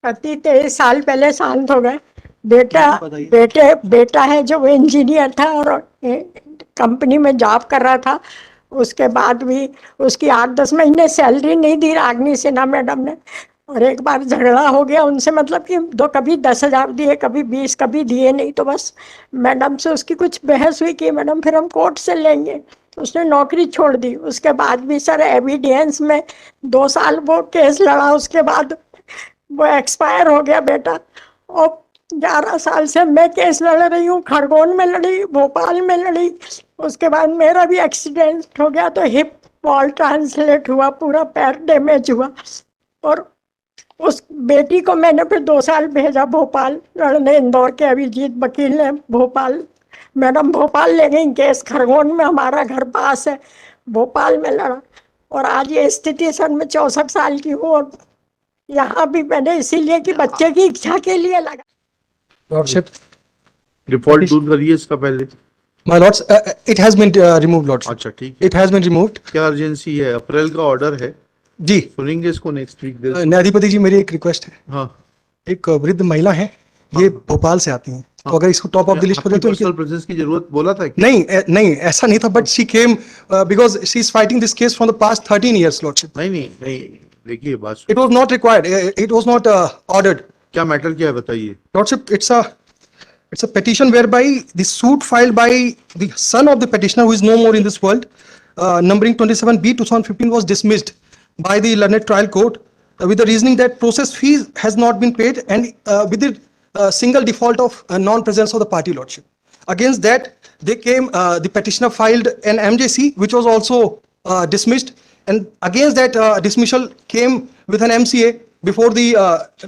पति 23 साल पहले शांत हो गए। बताइए। बेटा है जो वो इंजीनियर था और कंपनी में जॉब कर रहा था। उसके बाद भी उसकी 8-10 महीने सैलरी नहीं दी रागनी सिन्हा मैडम ने। और एक बार झगड़ा हो गया उनसे, मतलब कि कभी 10,000 दिए, कभी 20, कभी दिए नहीं। तो बस मैडम से उसकी कुछ बहस हुई कि मैडम फिर हम कोर्ट से लेंगे, तो उसने नौकरी छोड़ दी। उसके बाद भी सर एविडेंस में 2 साल वो केस लड़ा, उसके बाद वो एक्सपायर हो गया बेटा। और 11 साल से मैं केस लड़ रही हूँ, खरगोन में लड़ी, भोपाल में लड़ी। उसके बाद मेरा भी एक्सीडेंट हो गया, तो हिप वॉल ट्रांसलेट हुआ, पूरा पैर डैमेज हुआ। और उस बेटी को मैंने फिर 2 साल भेजा भोपाल लड़ने। इंदौर के अभिजीत वकील ने भोपाल, मैडम भोपाल ले गई केस। खरगोन में हमारा घर पास है, भोपाल में लड़ा। और आज ये स्थिति सर मैं 64 साल की हूँ। और यहाँ भी मैंने इसीलिए कि बच्चे की इच्छा के लिए लगा। लॉर्डशिप, डिफॉल्ट दूर करिए इसका पहले। My lords, it has been removed lordship. अच्छा ठीक है, इट हैज बीन रिमूव्ड। क्या अर्जेंसी है? अप्रैल का ऑर्डर है जी सुनेंगे इसको नेक्स्ट वीक। न्यायाधिपति जी, मेरी एक रिक्वेस्ट है। हाँ एक वृद्ध महिला है, ये भोपाल से आती हैं, तो अगर इसको टॉप ऑफ द लिस्ट पर तो पर्सनल प्रेजेंस की जरूरत बोला था क्या? नहीं ऐसा नहीं था, but she came because she is fighting this case from the past 13 years lordship. नहीं देखिए बात it was not required, it was not ordered. क्या मैटर क्या है बताइए। Lordship, it's a petition whereby the suit filed by the son of the petitioner, who is no more in this world, numbering 27B 2015, was dismissed by the learned trial court with the reasoning that process fees has not been paid, and with the single default of non-presence of the party lordship. Against that, they came, the petitioner filed an MJC, which was also dismissed, and against that dismissal came with an MCA before the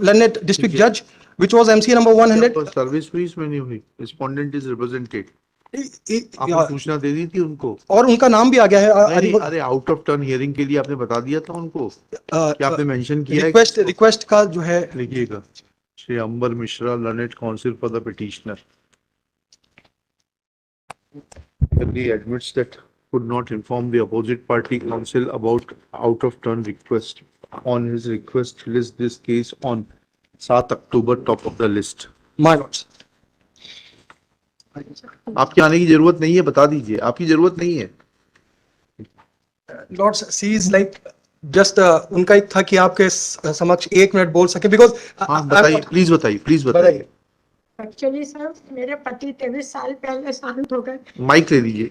learned district judge, which was MCA number 100. Service fees में नहीं हुई, respondent is represented. आपने और सूचना दे दी थी उनको? उनका नाम भी आ गया है। नहीं, अरे आउट ऑफ टर्न हियरिंग के लिए आपने बता दिया था उनको? क्या आपने मेंशन किया है? रिक्वेस्ट का जो है लिखिएगा, Shri Ambar Mishra, learned counsel for the petitioner, he admits that could not inform the opposite party counsel about out of turn request. On his request, list this case on 7 October top of the list. My Lord's, आपके आने की जरूरत नहीं है, बता दीजिए, आपकी जरूरत नहीं है। Lords, she is like just उनका एक था कि आपके समक्ष 1 मिनट बोल सके, बिकॉज हाँ बताइए, प्लीज बताइए। एक्चुअली सर मेरे पति 23 साल पहले शांत हो गए। माइक ले लीजिए।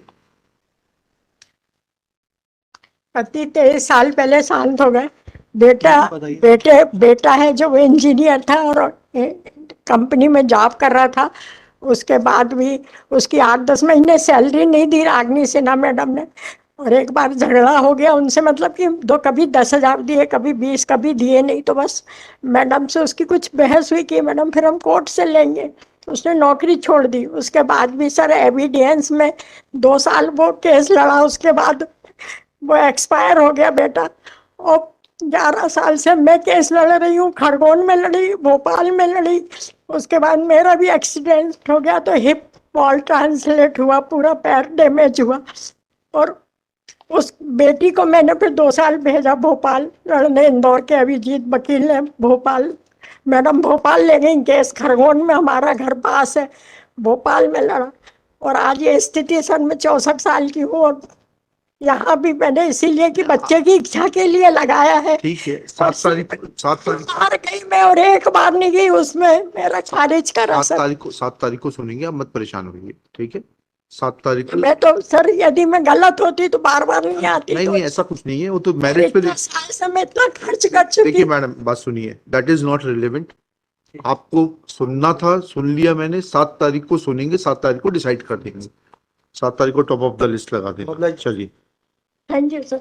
पति 23 साल पहले शांत हो गए। बेटा है जो वो इंजीनियर था और कंपनी में जॉब कर रहा था। उसके बाद भी उसकी 8-10 महीने सैलरी नहीं दी रागनी सिन्हा मैडम ने। और एक बार झगड़ा हो गया उनसे, मतलब कि कभी 10,000 दिए, कभी 20, कभी दिए नहीं। तो बस मैडम से उसकी कुछ बहस हुई कि मैडम फिर हम कोर्ट से लेंगे, तो उसने नौकरी छोड़ दी। उसके बाद भी सर एविडेंस में 2 साल वो केस लड़ा, उसके बाद वो एक्सपायर हो गया बेटा। और 11 साल से मैं केस लड़ रही हूँ, खरगोन में लड़ी, भोपाल में लड़ी। उसके बाद मेरा भी एक्सीडेंट हो गया, तो हिप वॉल ट्रांसलेट हुआ, पूरा पैर डैमेज हुआ। और उस बेटी को मैंने फिर 2 साल भेजा भोपाल लड़ने। इंदौर के अभिजीत वकील ने भोपाल, मैडम भोपाल ले गई केस। खरगोन में हमारा घर पास है, भोपाल में लड़ा। और आज ये स्थिति सर मैं 64 साल की हूँ। और यहाँ भी मैंने इसीलिए कि बच्चे की इच्छा के लिए लगाया है। ठीक है, 7 तारीख बार गई मैं और एक बार नहीं गई, उसमें मेरा खारिज करा सर। 7 तारीख को सुनेंगे, आप मत परेशान होइए, ठीक है? 7 तारीख को। मैं तो सर यदि मैं गलत होती तो बार नहीं आती। नहीं ऐसा कुछ नहीं है, वो तो मैरिज पे। साल से मैं इतना खर्च कर चुकी। देखिए मैडम, बात सुनिए, दैट इज नॉट रिलेवेंट। आपको सुनना था, सुन लिया मैंने। 7 तारीख को सुनेंगे, 7 तारीख को डिसाइड कर देंगे। 7 तारीख को टॉप ऑफ द लिस्ट लगा देंगे। चलिए, थैंक यू सर।